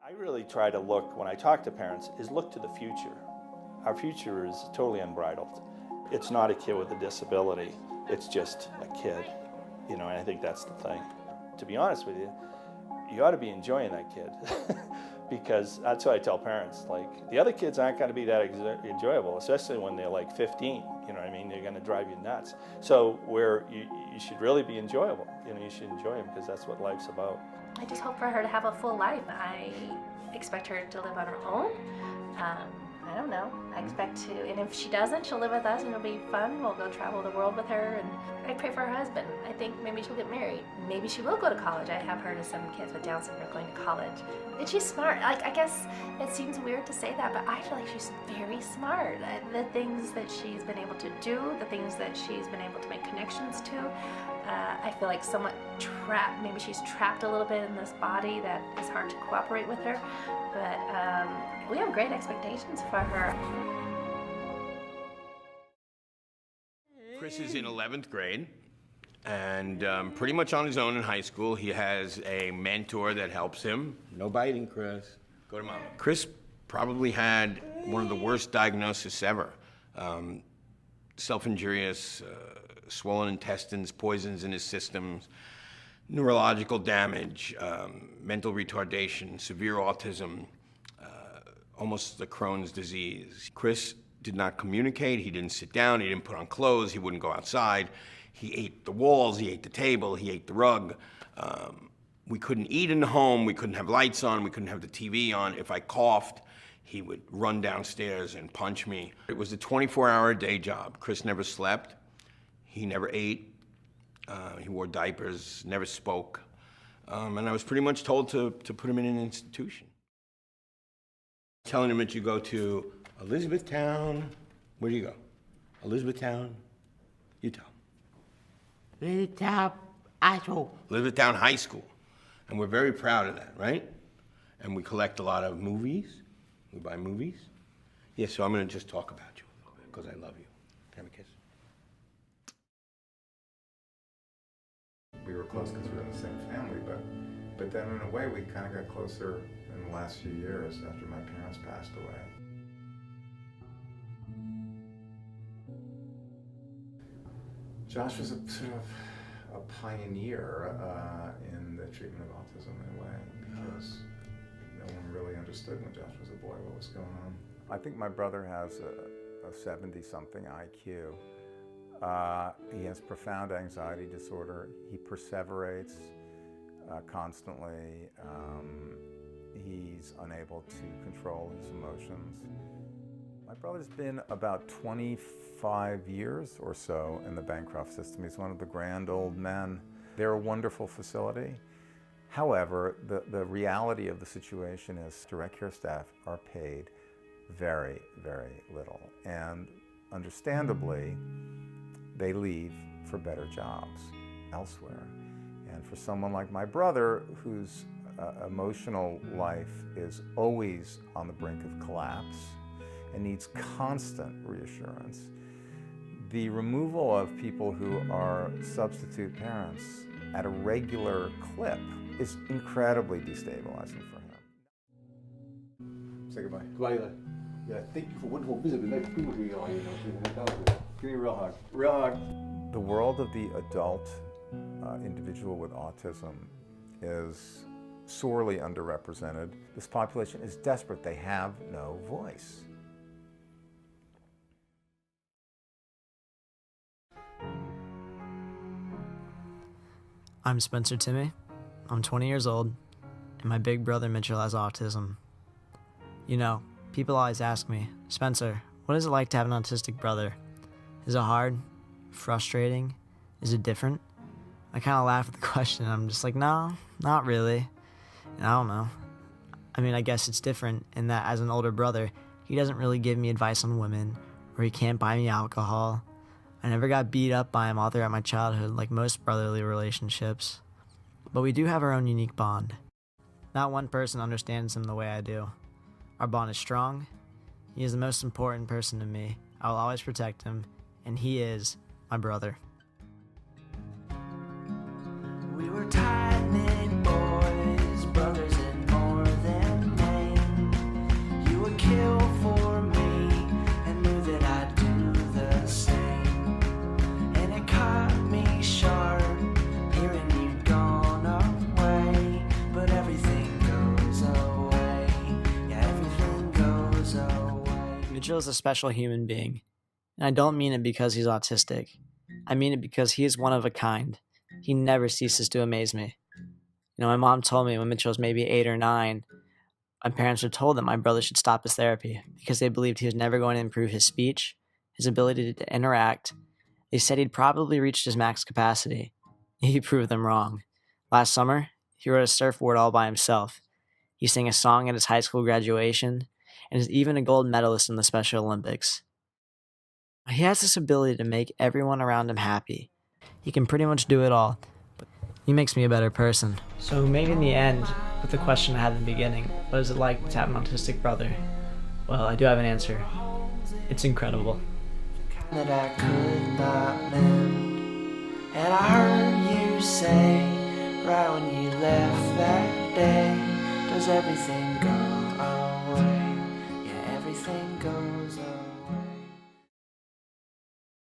I really try to look, when I talk to parents, is look to the future. Our future is totally unbridled. It's not a kid with a disability, it's just a kid, and I think that's the thing. To be honest with you, you ought to be enjoying that kid because that's what I tell parents, like, the other kids aren't going to be that enjoyable, especially when they're like 15, they're going to drive you nuts. So where you should really be enjoyable, you should enjoy them because that's what life's about. I just hope for her to have a full life. I expect her to live on her own. I don't know. I expect to, and if she doesn't, she'll live with us and it'll be fun. We'll go travel the world with her, and I pray for her husband. I think maybe she'll get married. Maybe she will go to college. I have heard of some kids with Down syndrome going to college. And she's smart. I guess it seems weird to say that, but I feel like she's very smart. The things that she's been able to do, the things that she's been able to make connections to, I feel like somewhat trapped. Maybe she's trapped a little bit in this body that is hard to cooperate with her. But we have great expectations for her. Chris is in 11th grade and pretty much on his own in high school. He has a mentor that helps him. No biting, Chris. Go to mom. Chris probably had one of the worst diagnoses ever. Self-injurious, swollen intestines, poisons in his systems, neurological damage, mental retardation, severe autism, almost the Crohn's disease. Chris did not communicate, he didn't sit down, he didn't put on clothes, he wouldn't go outside. He ate the walls, he ate the table, he ate the rug. We couldn't eat in the home, we couldn't have lights on, we couldn't have the TV on. If I coughed, he would run downstairs and punch me. It was a 24-hour day job. Chris never slept, he never ate, he wore diapers, never spoke. And I was pretty much told to put him in an institution. Telling him that you go to Elizabethtown. Where do you go? Elizabethtown? You tell. Elizabethtown High School. Elizabethtown High School. And we're very proud of that, right? And we collect a lot of movies. We buy movies. Yeah, so I'm going to just talk about you a little bit because I love you. Can I have a kiss? We were close because we were in the same family, but then in a way we kind of got closer in the last few years after my parents passed away. Josh was a sort of a pioneer in the treatment of autism in a way, because no one really understood when Josh was a boy what was going on. I think my brother has a 70-something IQ. He has profound anxiety disorder. He perseverates constantly. He's unable to control his emotions. My brother's been about 25 years or so in the Bancroft system. He's one of the grand old men. They're a wonderful facility. However, the reality of the situation is direct care staff are paid very, very little. And understandably, they leave for better jobs elsewhere. And for someone like my brother, whose emotional life is always on the brink of collapse and needs constant reassurance, the removal of people who are substitute parents at a regular clip is incredibly destabilizing for him. Say goodbye. Goodbye, Eli. Yeah, thank you for wonderful visit. Nice being with you. Give me a real hug. Real hug. The world of the adult individual with autism is sorely underrepresented. This population is desperate. They have no voice. I'm Spencer Timmy. I'm 20 years old, and my big brother Mitchell has autism. People always ask me, Spencer, what is it like to have an autistic brother? Is it hard? Frustrating? Is it different? I kind of laugh at the question. I'm just like, no, not really. And I don't know. I guess it's different in that as an older brother, he doesn't really give me advice on women, or he can't buy me alcohol. I never got beat up by him all throughout my childhood like most brotherly relationships. But we do have our own unique bond. Not one person understands him the way I do. Our bond is strong. He is the most important person to me. I will always protect him, and he is my brother. We were tight-knit boys, brothers and more than men. Mitchell is a special human being, and I don't mean it because he's autistic. I mean it because he is one of a kind. He never ceases to amaze me. You know, my mom told me when Mitchell was maybe 8 or 9, my parents were told that my brother should stop his therapy because they believed he was never going to improve his speech, his ability to interact. They said he'd probably reached his max capacity. He proved them wrong. Last summer, he rode a surfboard all by himself. He sang a song at his high school graduation and is even a gold medalist in the Special Olympics. He has this ability to make everyone around him happy. He can pretty much do it all. He makes me a better person. So maybe in the end, with the question I had in the beginning, what is it like to have an autistic brother? Well, I do have an answer. It's incredible. That I could not mend, and I heard you say right when you left that day, does everything go